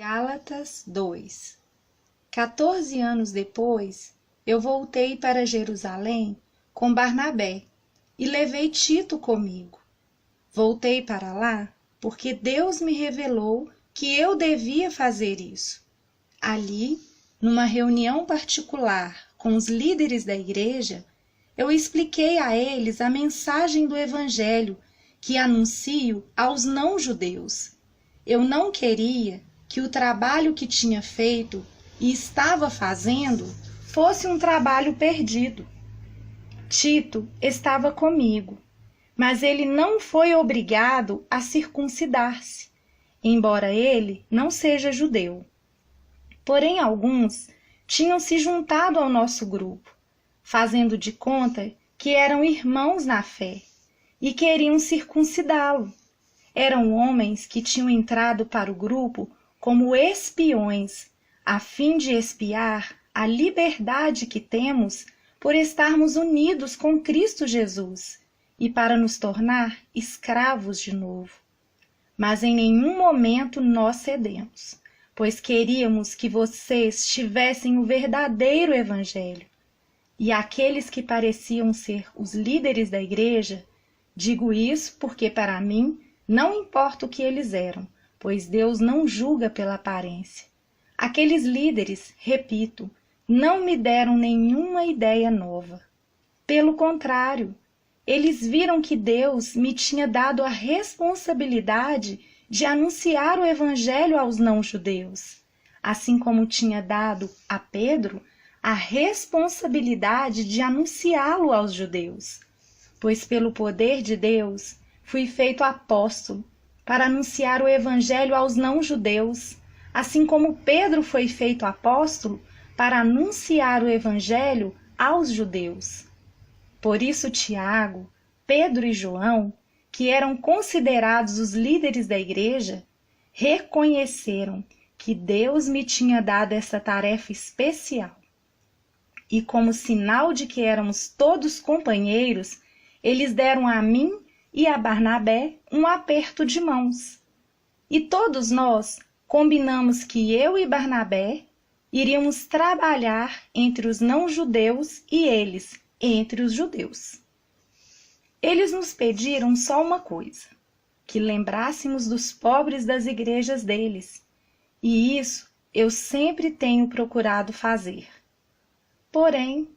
Gálatas 2. 14 anos depois, eu voltei para Jerusalém com Barnabé e levei Tito comigo. Voltei para lá porque Deus me revelou que eu devia fazer isso. Ali, numa reunião particular com os líderes da igreja, eu expliquei a eles a mensagem do Evangelho que anuncio aos não-judeus. Eu não queria que o trabalho que tinha feito e estava fazendo fosse um trabalho perdido. Tito estava comigo, mas ele não foi obrigado a circuncidar-se, embora ele não seja judeu. Porém, alguns tinham se juntado ao nosso grupo, fazendo de conta que eram irmãos na fé e queriam circuncidá-lo. Eram homens que tinham entrado para o grupo como espiões, a fim de espiar a liberdade que temos por estarmos unidos com Cristo Jesus e para nos tornar escravos de novo. Mas em nenhum momento nós cedemos, pois queríamos que vocês tivessem o verdadeiro Evangelho. E aqueles que pareciam ser os líderes da igreja, digo isso porque para mim não importa o que eles eram, pois Deus não julga pela aparência. Aqueles líderes, repito, não me deram nenhuma ideia nova. Pelo contrário, eles viram que Deus me tinha dado a responsabilidade de anunciar o Evangelho aos não-judeus, assim como tinha dado a Pedro a responsabilidade de anunciá-lo aos judeus. Pois pelo poder de Deus fui feito apóstolo para anunciar o Evangelho aos não-judeus, assim como Pedro foi feito apóstolo para anunciar o Evangelho aos judeus. Por isso Tiago, Pedro e João, que eram considerados os líderes da igreja, reconheceram que Deus me tinha dado essa tarefa especial. E como sinal de que éramos todos companheiros, eles deram a mim e a Barnabé um aperto de mãos. E todos nós combinamos que eu e Barnabé iríamos trabalhar entre os não-judeus e eles, entre os judeus. Eles nos pediram só uma coisa, que lembrássemos dos pobres das igrejas deles, e isso eu sempre tenho procurado fazer. Porém,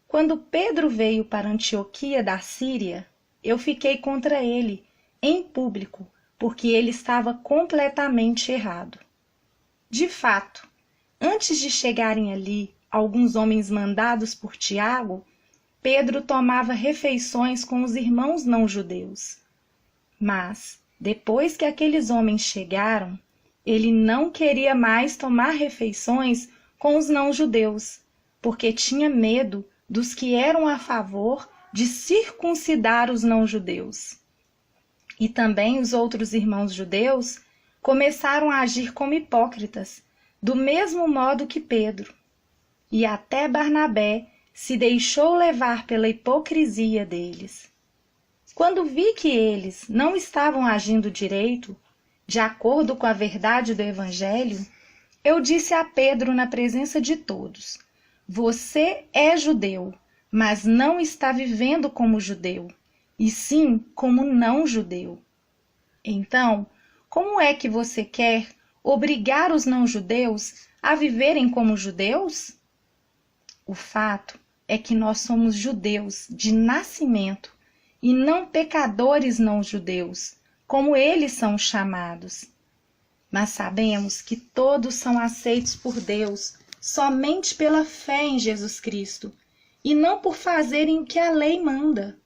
quando Pedro veio para Antioquia da Síria, eu fiquei contra ele, em público, porque ele estava completamente errado. De fato, antes de chegarem ali alguns homens mandados por Tiago, Pedro tomava refeições com os irmãos não-judeus. Mas, depois que aqueles homens chegaram, ele não queria mais tomar refeições com os não-judeus, porque tinha medo dos que eram a favor de circuncidar os não-judeus. E também os outros irmãos judeus começaram a agir como hipócritas, do mesmo modo que Pedro. E até Barnabé se deixou levar pela hipocrisia deles. Quando vi que eles não estavam agindo direito, de acordo com a verdade do Evangelho, eu disse a Pedro na presença de todos: você é judeu, mas não está vivendo como judeu, e sim como não-judeu. Então, como é que você quer obrigar os não-judeus a viverem como judeus? O fato é que nós somos judeus de nascimento e não pecadores não-judeus, como eles são chamados. Mas sabemos que todos são aceitos por Deus somente pela fé em Jesus Cristo, e não por fazerem o que a lei manda.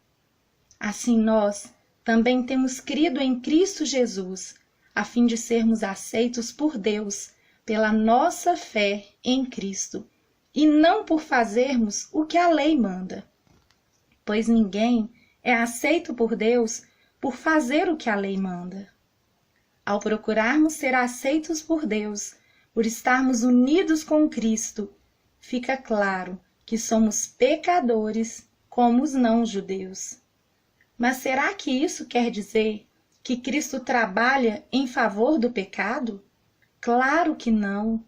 Assim nós também temos crido em Cristo Jesus, a fim de sermos aceitos por Deus pela nossa fé em Cristo, e não por fazermos o que a lei manda. Pois ninguém é aceito por Deus por fazer o que a lei manda. Ao procurarmos ser aceitos por Deus, por estarmos unidos com Cristo, fica claro que somos pecadores como os não-judeus. Mas será que isso quer dizer que Cristo trabalha em favor do pecado? Claro que não.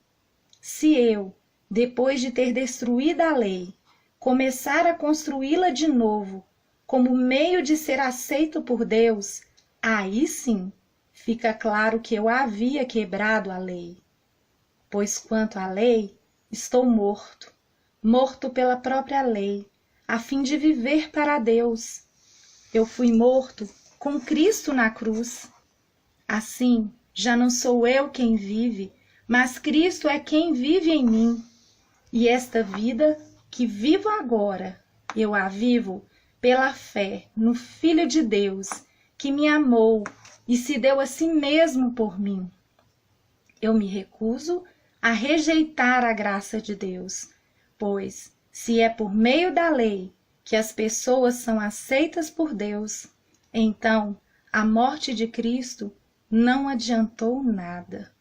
Se eu, depois de ter destruído a lei, começar a construí-la de novo, como meio de ser aceito por Deus, aí sim fica claro que eu havia quebrado a lei. Pois quanto à lei, estou morto, morto pela própria lei, a fim de viver para Deus. Eu fui morto com Cristo na cruz. Assim, já não sou eu quem vive, mas Cristo é quem vive em mim. E esta vida que vivo agora, eu a vivo pela fé no Filho de Deus, que me amou e se deu a si mesmo por mim. Eu me recuso a rejeitar a graça de Deus, pois, se é por meio da lei que as pessoas são aceitas por Deus, então a morte de Cristo não adiantou nada.